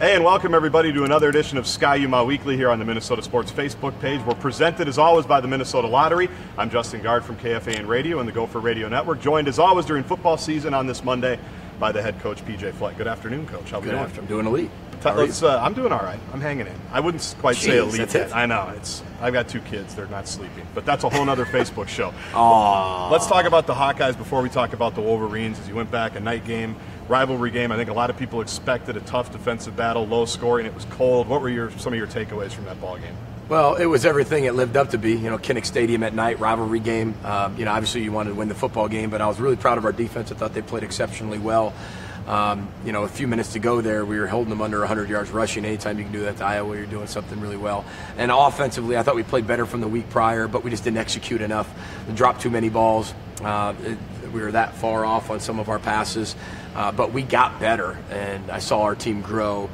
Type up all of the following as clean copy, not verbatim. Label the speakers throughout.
Speaker 1: Hey, and welcome everybody to another edition of Ski-U-Mah Weekly here on the Minnesota Sports Facebook page. We're presented as always by the Minnesota Lottery. I'm Justin Gaard from KFAN Radio and the Gopher Radio Network, joined as always during football season on this Monday by the head coach, PJ Fleck. Good afternoon, Coach. How are you doing?
Speaker 2: I'm doing elite.
Speaker 1: I'm doing all right. I'm hanging in. I wouldn't quite say elite yet. I know. I've got 2 kids. They're not sleeping. But that's a whole other Facebook show. Let's talk about the Hawkeyes before we talk about the Wolverines. As you went back, a night game, rivalry game. I think a lot of people expected a tough defensive battle, low scoring. It was cold. What were some of your takeaways from that ball game?
Speaker 2: Well, it was everything it lived up to be. You know, Kinnick Stadium at night, rivalry game. Obviously you wanted to win the football game, but I was really proud of our defense. I thought they played exceptionally well. A few minutes to go there, we were holding them under 100 yards rushing. Anytime you can do that to Iowa, you're doing something really well. And offensively, I thought we played better from the week prior, but we just didn't execute enough. We dropped too many balls. We were that far off on some of our passes, but we got better, and I saw our team grow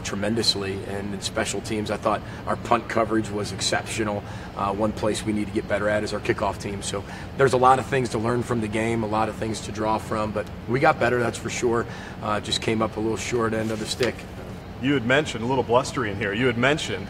Speaker 2: tremendously. And in special teams, I thought our punt coverage was exceptional. One place we need to get better at is our kickoff team. So there's a lot of things to learn from the game, a lot of things to draw from, but we got better, that's for sure. Just came up a little short end of the stick.
Speaker 1: You had mentioned, a little blustery in here, you had mentioned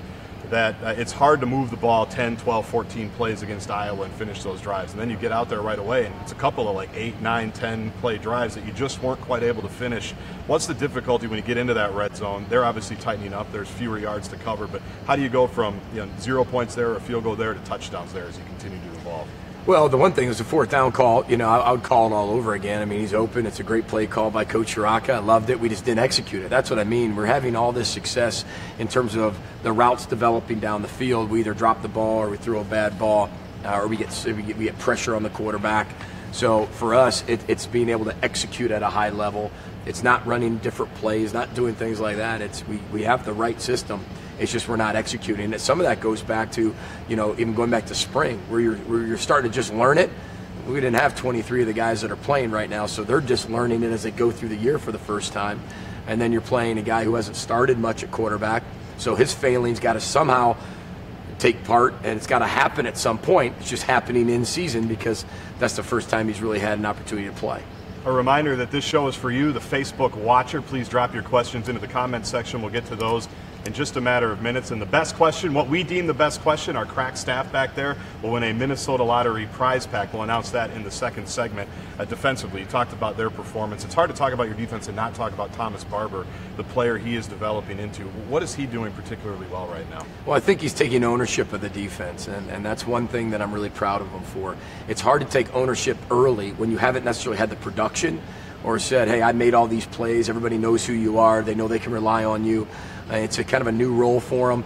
Speaker 1: that it's hard to move the ball 10, 12, 14 plays against Iowa and finish those drives. And then you get out there right away, and it's a couple of 8, 9, 10 play drives that you just weren't quite able to finish. What's the difficulty when you get into that red zone? They're obviously tightening up. There's fewer yards to cover, but how do you go from 0 points there or a field goal there to touchdowns there as you continue to evolve?
Speaker 2: Well, the one thing is a 4th down call. I would call it all over again. I mean, he's open. It's a great play call by Coach Shiraka. I loved it. We just didn't execute it. That's what I mean. We're having all this success in terms of the routes developing down the field. We either drop the ball or we throw a bad ball, or we get pressure on the quarterback. So for us, it's being able to execute at a high level. It's not running different plays, not doing things like that. It's we have the right system. It's just we're not executing it. Some of that goes back to, even going back to spring, where you're starting to just learn it. We didn't have 23 of the guys that are playing right now, so they're just learning it as they go through the year for the first time. And then you're playing a guy who hasn't started much at quarterback, so his failings got to somehow take part, and it's got to happen at some point. It's just happening in season because that's the first time he's really had an opportunity to play.
Speaker 1: A reminder that this show is for you, the Facebook watcher. Please drop your questions into the comments section. We'll get to those in just a matter of minutes. And the best question, what we deem the best question, our crack staff back there will win a Minnesota Lottery prize pack. We'll announce that in the second segment. Defensively, you talked about their performance. It's hard to talk about your defense and not talk about Thomas Barber, the player he is developing into. What is he doing particularly well right now?
Speaker 2: Well, I think he's taking ownership of the defense, and that's one thing that I'm really proud of him for. It's hard to take ownership early when you haven't necessarily had the production or said, hey, I made all these plays, everybody knows who you are, they know they can rely on you. It's a kind of a new role for him,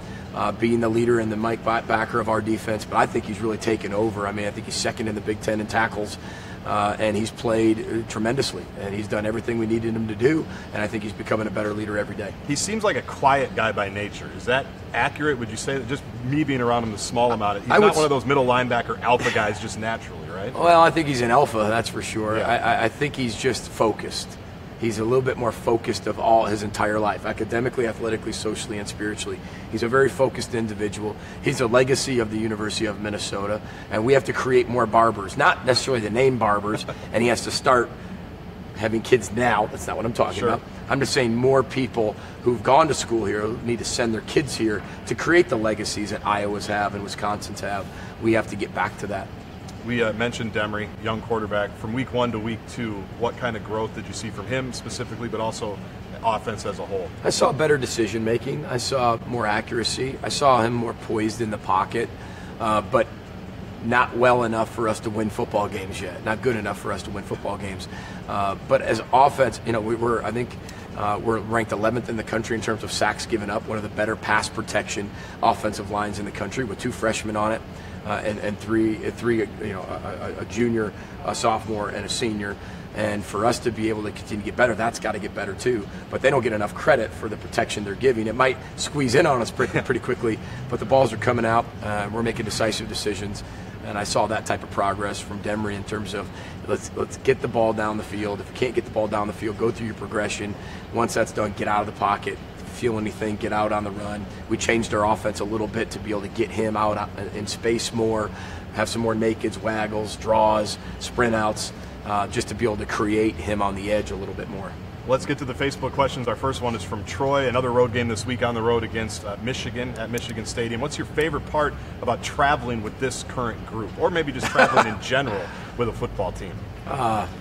Speaker 2: being the leader and the Mike backer of our defense, but I think he's really taken over. I mean, I think he's second in the Big Ten in tackles, and he's played tremendously, and he's done everything we needed him to do, and I think he's becoming a better leader every day.
Speaker 1: He seems like a quiet guy by nature. Is that accurate? Would you say that, just me being around him the small amount? He's not one of those middle linebacker alpha guys just naturally, right?
Speaker 2: Well, I think he's an alpha, that's for sure.
Speaker 1: Yeah.
Speaker 2: I think he's just focused. He's a little bit more focused of all his entire life, academically, athletically, socially, and spiritually. He's a very focused individual. He's a legacy of the University of Minnesota, and we have to create more Barbers, not necessarily the name Barbers, and he has to start having kids now. That's not what I'm talking about. I'm just saying more people who've gone to school here need to send their kids here to create the legacies that Iowas have and Wisconsin's have. We have to get back to that.
Speaker 1: We mentioned Demery, young quarterback. From week 1 to week 2, what kind of growth did you see from him specifically, but also offense as a whole?
Speaker 2: I saw better decision making. I saw more accuracy. I saw him more poised in the pocket, but not well enough for us to win football games yet. Not good enough for us to win football games. But as offense, we're ranked 11th in the country in terms of sacks given up. One of the better pass protection offensive lines in the country with 2 freshmen on it. And three, a junior, a sophomore, and a senior. And for us to be able to continue to get better, that's got to get better too. But they don't get enough credit for the protection they're giving. It might squeeze in on us pretty quickly, but the balls are coming out. We're making decisive decisions. And I saw that type of progress from Demery in terms of let's get the ball down the field. If you can't get the ball down the field, go through your progression. Once that's done, get out of the pocket. Feel anything, get out on the run. We changed our offense a little bit to be able to get him out in space more, have some more nakeds, waggles, draws, sprint outs, just to be able to create him on the edge a little bit more.
Speaker 1: Let's get to the Facebook questions. Our first one is from Troy. Another road game this week on the road against Michigan at Michigan Stadium. What's your favorite part about traveling with this current group, or maybe just traveling in general with a football team?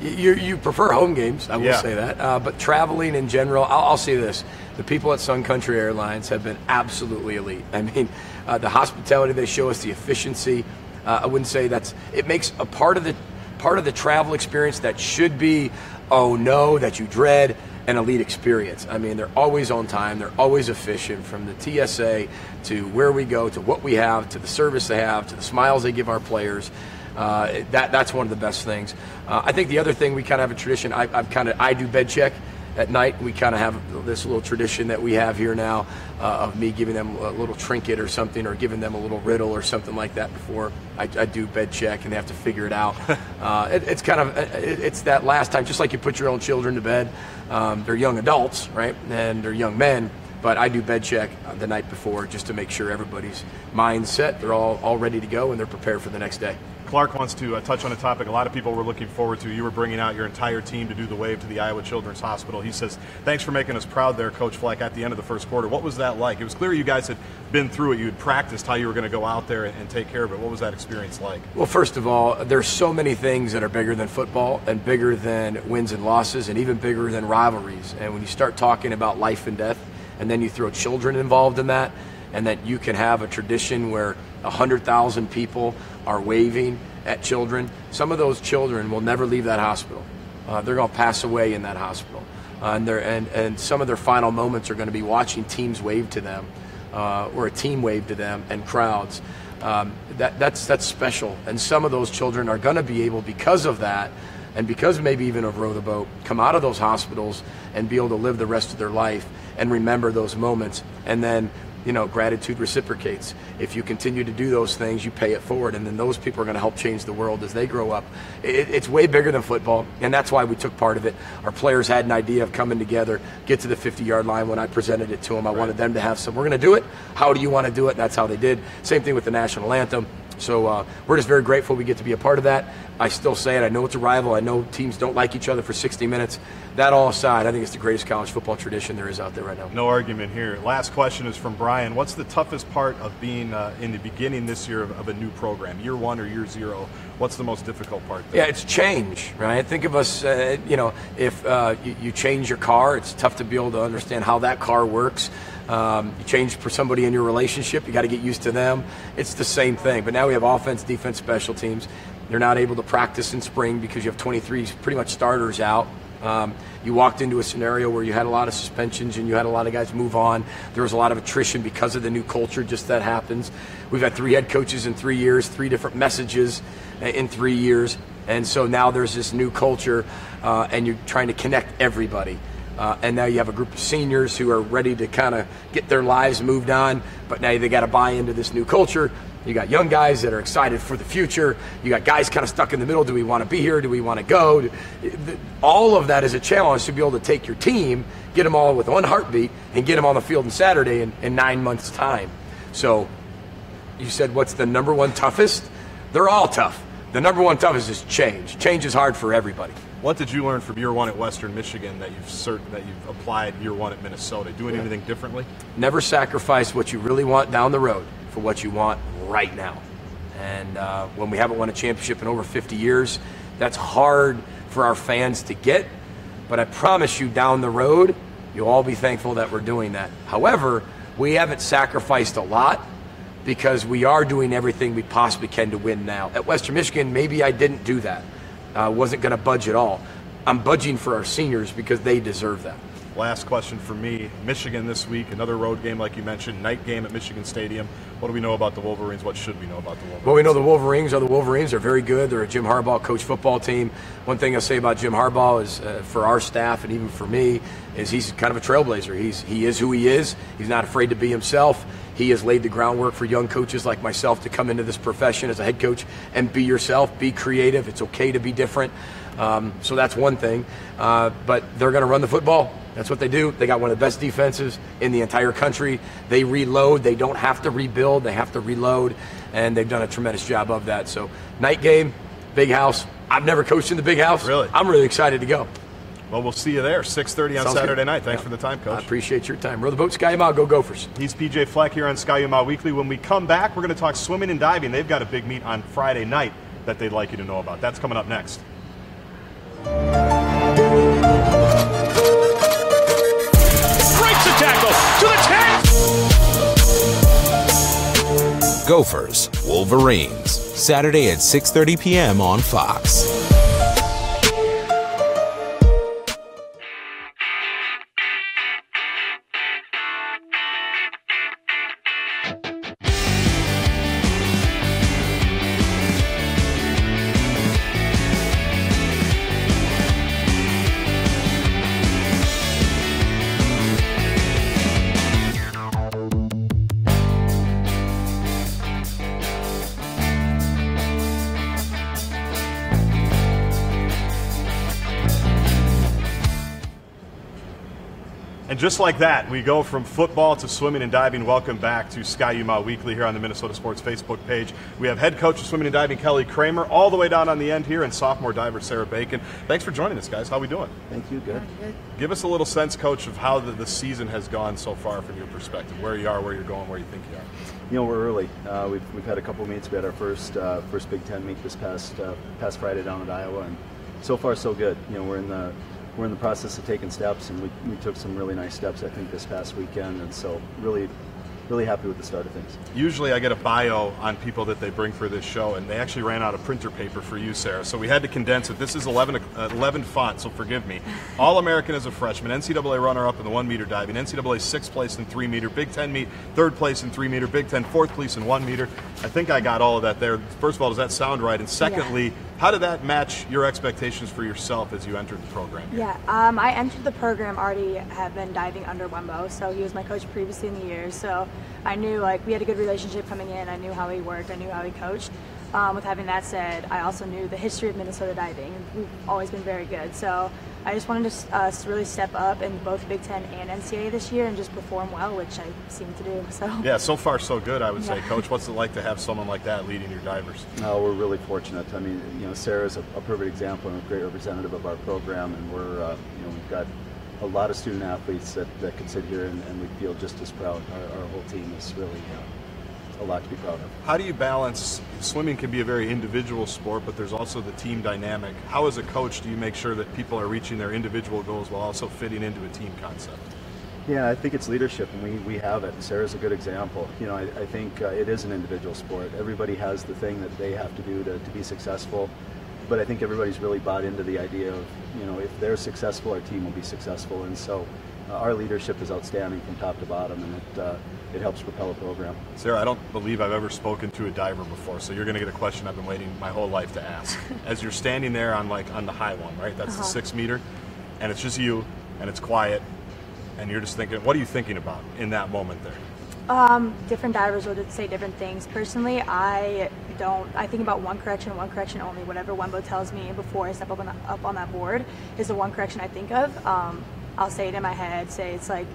Speaker 2: You prefer home games, I will say that. But traveling in general, I'll say this. The people at Sun Country Airlines have been absolutely elite. I mean, the hospitality they show us, the efficiency, I wouldn't say it makes a part of the travel experience that should be, oh no, that you dread, an elite experience. I mean, they're always on time, they're always efficient, from the TSA to where we go, to what we have, to the service they have, to the smiles they give our players. That's one of the best things. I think the other thing, we kind of have a tradition. I do bed check at night. We kind of have this little tradition that we have here now of me giving them a little trinket or something, or giving them a little riddle or something like that before I do bed check, and they have to figure it out. It's that last time, just like you put your own children to bed. They're young adults, right, and they're young men. But I do bed check the night before just to make sure everybody's mind's set. They're all ready to go, and they're prepared for the next day.
Speaker 1: Clark wants to touch on a topic a lot of people were looking forward to. You were bringing out your entire team to do the wave to the Iowa Children's Hospital. He says, thanks for making us proud there, Coach Fleck, at the end of the first quarter. What was that like? It was clear you guys had been through it. You had practiced how you were going to go out there and take care of it. What was that experience like?
Speaker 2: Well, first of all, there's so many things that are bigger than football, and bigger than wins and losses, and even bigger than rivalries. And when you start talking about life and death, and then you throw children involved in that, and that you can have a tradition where 100,000 people are waving at children. Some of those children will never leave that hospital. They're going to pass away in that hospital. And some of their final moments are going to be watching teams wave to them, or a team wave to them, and crowds. That's special. And some of those children are going to be able, because of that, and because maybe even of Row the Boat, come out of those hospitals and be able to live the rest of their life and remember those moments. And then, gratitude reciprocates. If you continue to do those things, you pay it forward, and then those people are going to help change the world as they grow up. It's way bigger than football, and that's why we took part of it. Our players had an idea of coming together, get to the 50-yard line. When I presented it to them, I wanted them to have some, we're going to do it. How do you want to do it? And that's how they did. Same thing with the national anthem. So we're just very grateful we get to be a part of that. I still say it. I know it's a rival. I know teams don't like each other for 60 minutes. That all aside, I think it's the greatest college football tradition there is out there right now.
Speaker 1: No argument here. Last question is from Brian. What's the toughest part of being in the beginning this year of a new program, year one or year zero? What's the most difficult part there?
Speaker 2: Yeah, it's change, right? Think of us, if you change your car, it's tough to be able to understand how that car works. You change for somebody in your relationship, you got to get used to them. It's the same thing. But now we have offense, defense, special teams. They're not able to practice in spring because you have 23 pretty much starters out. You walked into a scenario where you had a lot of suspensions and you had a lot of guys move on. There was a lot of attrition because of the new culture. Just that happens. We've had 3 head coaches in 3 years, 3 different messages in 3 years. And so now there's this new culture, and you're trying to connect everybody. And now you have a group of seniors who are ready to kind of get their lives moved on, but now they got to buy into this new culture. You got young guys that are excited for the future. You got guys kind of stuck in the middle. Do we want to be here? Do we want to go? All of that is a challenge to be able to take your team, get them all with one heartbeat, and get them on the field on Saturday in 9 months' time. So you said, what's the number one toughest? They're all tough. The number one toughest is change. Change is hard for everybody.
Speaker 1: What did you learn from year one at Western Michigan that you've applied year one at Minnesota? Doing anything differently?
Speaker 2: Never sacrifice what you really want down the road for what you want right now. And when we haven't won a championship in over 50 years, that's hard for our fans to get. But I promise you, down the road, you'll all be thankful that we're doing that. However, we haven't sacrificed a lot because we are doing everything we possibly can to win now. At Western Michigan, maybe I didn't do that. Wasn't going to budge at all. I'm budging for our seniors because they deserve that.
Speaker 1: Last question for me. Michigan this week, another road game like you mentioned, night game at Michigan Stadium. What do we know about the Wolverines? What should we know about the Wolverines?
Speaker 2: Well, we know the Wolverines are the Wolverines. They're very good. They're a Jim Harbaugh coach football team. One thing I'll say about Jim Harbaugh is, for our staff and even for me, is he's kind of a trailblazer. He is who he is. He's not afraid to be himself. He has laid the groundwork for young coaches like myself to come into this profession as a head coach and be yourself, be creative. It's okay to be different. So that's one thing. But they're going to run the football. That's what they do. They got one of the best defenses in the entire country. They reload. They don't have to rebuild. They have to reload. And they've done a tremendous job of that. So night game, big house. I've never coached in the big house.
Speaker 1: Really?
Speaker 2: I'm really excited to go.
Speaker 1: Well, we'll see you there, 6:30 on
Speaker 2: Sounds
Speaker 1: Saturday
Speaker 2: good.
Speaker 1: night. Thanks for the time, Coach.
Speaker 2: I appreciate your time. Row the boat, Ski-U-Mah, go Gophers.
Speaker 1: He's PJ Fleck here on Ski-U-Mah Weekly. When we come back, we're going to talk swimming and diving. They've got a big meet on Friday night that they'd like you to know about. That's coming up next.
Speaker 3: Breaks the tackle to the 10.
Speaker 4: Gophers, Wolverines, Saturday at 6:30 p.m. on Fox.
Speaker 1: And just like that, we go from football to swimming and diving. Welcome back to Ski-U-Mah Weekly here on the Minnesota Sports Facebook page. We have head coach of swimming and diving Kelly Kremer all the way down on the end here, and sophomore diver Sarah Bacon. Thanks for joining us, guys. How we doing?
Speaker 5: Thank you. Good.
Speaker 1: Give us a little sense, Coach, of how the season has gone so far from your perspective. Where you are, where you're going, where you think you are.
Speaker 5: You know, we're early. We've had a couple meets. We had our first Big Ten meet this past Friday down at Iowa, and so far so good. You know, we're in the process of taking steps, and we took some really nice steps, I think, this past weekend, and so really happy with the start of things.
Speaker 1: Usually I get a bio on people that they bring for this show, and they actually ran out of printer paper for you, Sarah, so we had to condense it. This is 11 font, so forgive me. All-American as a freshman, NCAA runner-up in the 1 meter diving, NCAA 6th place in 3 meter, Big Ten meet, 3rd place in 3 meter, Big Ten 4th place in 1 meter. I think I got all of that there. First of all, does that sound right? And secondly, how did that match your expectations for yourself as you entered the program here?
Speaker 6: Yeah, I entered the program already have been diving under Wembo, so he was my coach previously in the year, so I knew we had a good relationship coming in. I knew how he worked, I knew how he coached. With having that said, I also knew the history of Minnesota diving. We've always been very good, so I just wanted to really step up in both Big Ten and NCAA this year and just perform well, which I seem to do. So
Speaker 1: yeah, so far so good, I would say. Coach, what's it like to have someone like that leading your divers?
Speaker 5: No, we're really fortunate. I mean, you know, Sarah's a perfect example and a great representative of our program, and we've got a lot of student athletes that can sit here and we feel just as proud. Our whole team is really a lot to be proud of.
Speaker 1: How do you balance, swimming can be a very individual sport, but there's also the team dynamic. How as a coach do you make sure that people are reaching their individual goals while also fitting into a team concept?
Speaker 5: Yeah, I think it's leadership, and we have it. Sarah's a good example. You know, I think it is an individual sport. Everybody has the thing that they have to do to be successful, but I think everybody's really bought into the idea of, you know, if they're successful, our team will be successful, and so our leadership is outstanding from top to bottom, and it helps propel a program.
Speaker 1: Sarah, I don't believe I've ever spoken to a diver before, so you're going to get a question I've been waiting my whole life to ask. As you're standing there on the high one, right? That's the 6 meter, and it's just you, and it's quiet, and you're just thinking, what are you thinking about in that moment there?
Speaker 6: Different divers will say different things. Personally, I think about one correction only. Whatever Wembo tells me before I step up on that board is the one correction I think of. I'll say it in my head, say it's like,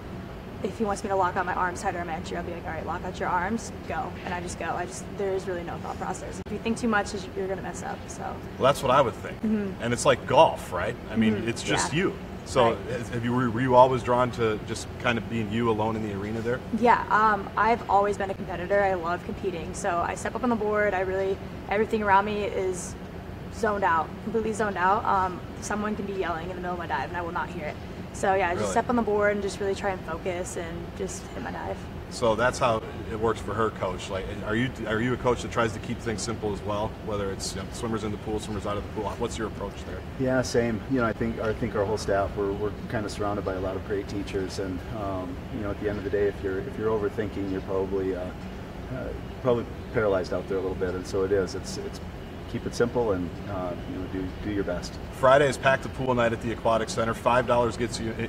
Speaker 6: if he wants me to lock out my arms tighter, I'm entry, I'll be like, all right, lock out your arms, go. And I just go. There is really no thought process. If you think too much, you're going to mess up. So.
Speaker 1: Well, that's what I would think. And it's like golf, right? I mean, it's just you. So right. Were you always drawn to just kind of being you alone in the arena there?
Speaker 6: Yeah, I've always been a competitor. I love competing. So I step up on the board. Everything around me is zoned out, completely zoned out. Someone can be yelling in the middle of my dive and I will not hear it. So yeah, I just step on the board and just really try and focus and just hit my dive.
Speaker 1: So that's how it works for her, coach. Like, are you a coach that tries to keep things simple as well? Whether it's swimmers in the pool, swimmers out of the pool. What's your approach there?
Speaker 5: Yeah, same. You know, I think our whole staff we're kind of surrounded by a lot of great teachers, and you know, at the end of the day, if you're overthinking, you're probably paralyzed out there a little bit, and so it is. It's keep it simple and do your best.
Speaker 1: Friday is packed to pool night at the Aquatic Center. $5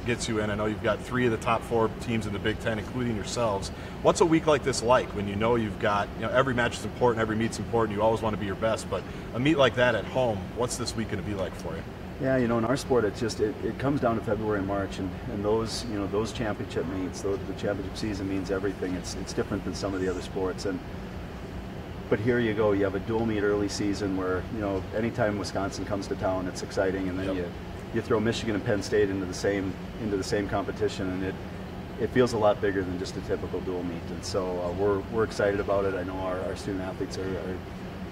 Speaker 1: gets you in. I know you've got 3 of the top 4 teams in the Big Ten, including yourselves. What's a week like this like when you know you've got, every match is important, every meet's important, you always want to be your best, but a meet like that at home, what's this week going to be like for you?
Speaker 5: Yeah, in our sport, it's just it comes down to February and March, and those those championship meets, the championship season means everything. It's different than some of the other sports, but here you go. You have a dual meet early season where anytime Wisconsin comes to town, it's exciting, and then you throw Michigan and Penn State into the same competition, and it feels a lot bigger than just a typical dual meet. And so we're excited about it. I know our student athletes are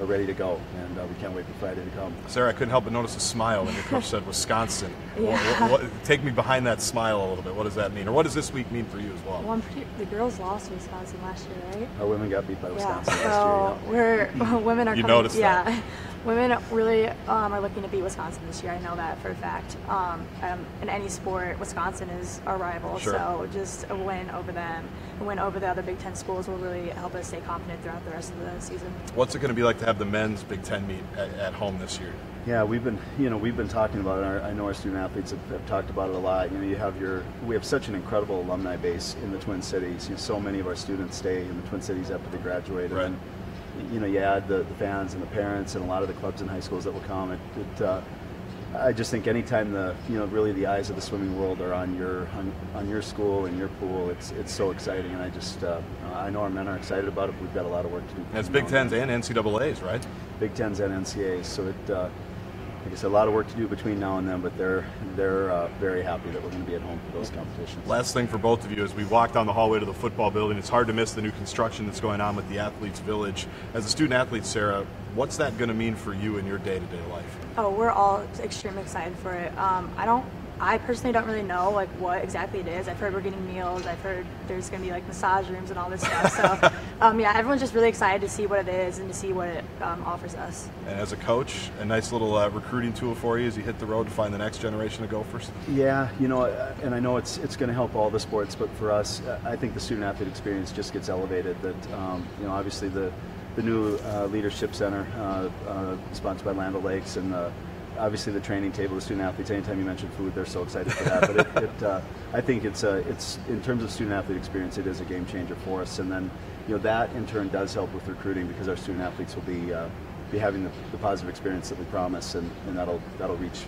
Speaker 5: ready to go, and we can't wait for Friday to come.
Speaker 1: Sarah, I couldn't help but notice a smile when your coach said Wisconsin.
Speaker 6: Yeah.
Speaker 1: Take me behind that smile a little bit. What does that mean? Or what does this week mean for you as well?
Speaker 6: Well, the girls lost to Wisconsin last year, right?
Speaker 5: Our women got beat by Wisconsin
Speaker 6: So
Speaker 5: last year.
Speaker 6: women are
Speaker 1: You
Speaker 6: coming,
Speaker 1: noticed that.
Speaker 6: Yeah. Women really are looking to beat Wisconsin this year. I know that for a fact. In any sport, Wisconsin is our rival,
Speaker 1: Sure.
Speaker 6: so just a win over them, a win over the other Big Ten schools will really help us stay confident throughout the rest of the season.
Speaker 1: What's it going to be like to have the men's Big Ten meet at home this year?
Speaker 5: Yeah, we've been talking about it. I know our student athletes have talked about it a lot. We have such an incredible alumni base in the Twin Cities. So many of our students stay in the Twin Cities after they graduate.
Speaker 1: Right.
Speaker 5: And you add the fans and the parents and a lot of the clubs and high schools that will come. I just think anytime really the eyes of the swimming world are on your school and your pool, it's so exciting. And I know our men are excited about it, but we've got a lot of work to do.
Speaker 1: It's Big Tens and NCAAs, right?
Speaker 5: Big Tens and NCAAs. So like I said, a lot of work to do between now and then, but they're very happy that we're going to be at home for those competitions.
Speaker 1: Last thing for both of you, as we walk down the hallway to the football building, it's hard to miss the new construction that's going on with the Athletes Village. As a student athlete, Sarah, what's that going to mean for you in your day-to-day life?
Speaker 6: Oh, we're all extremely excited for it. I personally don't really know what exactly it is. I've heard we're getting meals. I've heard there's going to be massage rooms and all this stuff. So everyone's just really excited to see what it is and to see what it offers us.
Speaker 1: And as a coach, a nice little recruiting tool for you as you hit the road to find the next generation of Gophers?
Speaker 5: Yeah, and I know it's going to help all the sports, but for us, I think the student athlete experience just gets elevated. That obviously the new leadership center sponsored by Land O'Lakes, and obviously the training table, the student athletes, anytime you mention food, they're so excited for that. But I think it's in terms of student athlete experience, it is a game changer for us. And then that in turn does help with recruiting, because our student athletes will be having the positive experience that we promise, and that'll reach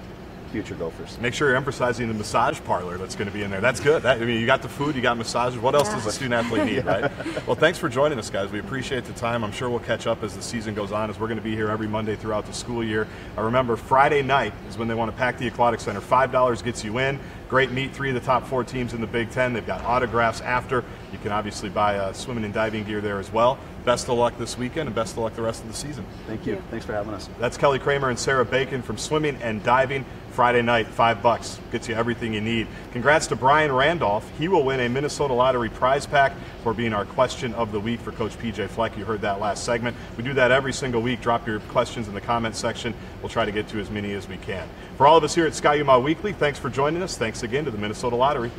Speaker 5: future Gophers.
Speaker 1: Make sure you're emphasizing the massage parlor that's going to be in there. That's good. You got the food, you got massages. What else does a student athlete need, right? Well, thanks for joining us, guys. We appreciate the time. I'm sure we'll catch up as the season goes on, as we're going to be here every Monday throughout the school year. Remember, Friday night is when they want to pack the Aquatic Center. $5 gets you in. Great meet, 3 of the top 4 teams in the Big Ten. They've got autographs after. You can obviously buy swimming and diving gear there as well. Best of luck this weekend, and best of luck the rest of the season.
Speaker 5: Thank you. Thanks for having us.
Speaker 1: That's Kelly Kremer and Sarah Bacon from Swimming and Diving. Friday night, $5. Gets you everything you need. Congrats to Brian Randolph. He will win a Minnesota Lottery prize pack for being our question of the week for Coach PJ Fleck. You heard that last segment. We do that every single week. Drop your questions in the comments section. We'll try to get to as many as we can. For all of us here at Ski-U-Mah Weekly, thanks for joining us. Thanks again to the Minnesota Lottery.